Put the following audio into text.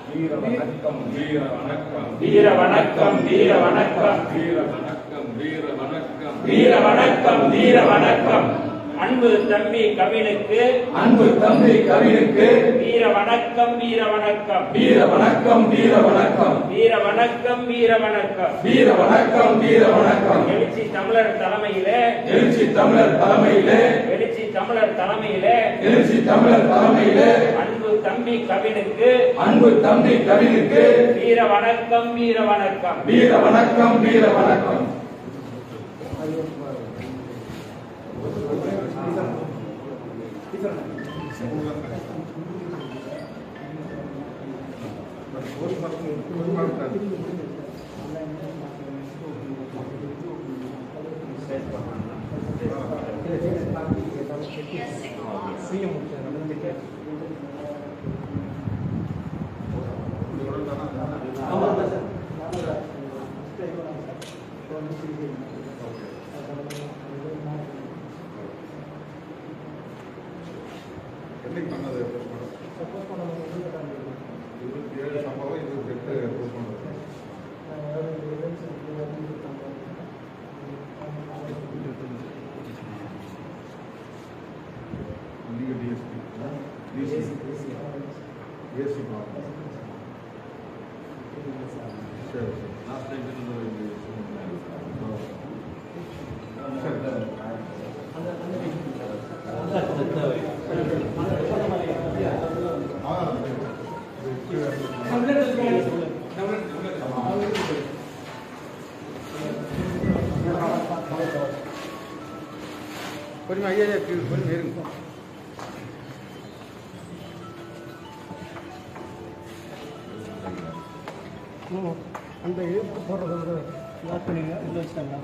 வீர வணக்கம் வீர வணக்கம் வீர வணக்கம் வீர வணக்கம் வீர வணக்கம் வீர வணக்கம் வீர வணக்கம் வீர வணக்கம் அன்பு தம்பி கவினுக்கு அன்பு தம்பி கவினுக்கு வீர வணக்கம் வீர வணக்கம் வீர வணக்கம் வீர வணக்கம் வீர வணக்கம் வீர வணக்கம் வீர வணக்கம் வீர வணக்கம் எழுச்சி தமிழர் தலைமையிலே எழுச்சி தமிழர் தலைமையிலே எழுச்சி தமிழர் தலைமையிலே எழுச்சி தமிழர் தலைமையிலே அன்பு தம்பி கவினுக்கு அன்பு தம்பி கவினுக்கு வீர வணக்கம் வீர வணக்கம் வீர வணக்கம் வீர வணக்கம் என்னைக்கு பண்ணது சப்போஸ் பண்ணது 27 சம்பவம் 28 போஸ்ட் பண்ணது நீங்க டிஎஸ்பி ஏசி பாருங்க சரி லாஸ்ட் டைம் கொஞ்சம் ஐயா கொஞ்சம் இருங்க அந்த எழுத்து போடுறது லாக் பண்ணிங்க இல்லை வச்சுட்டாங்க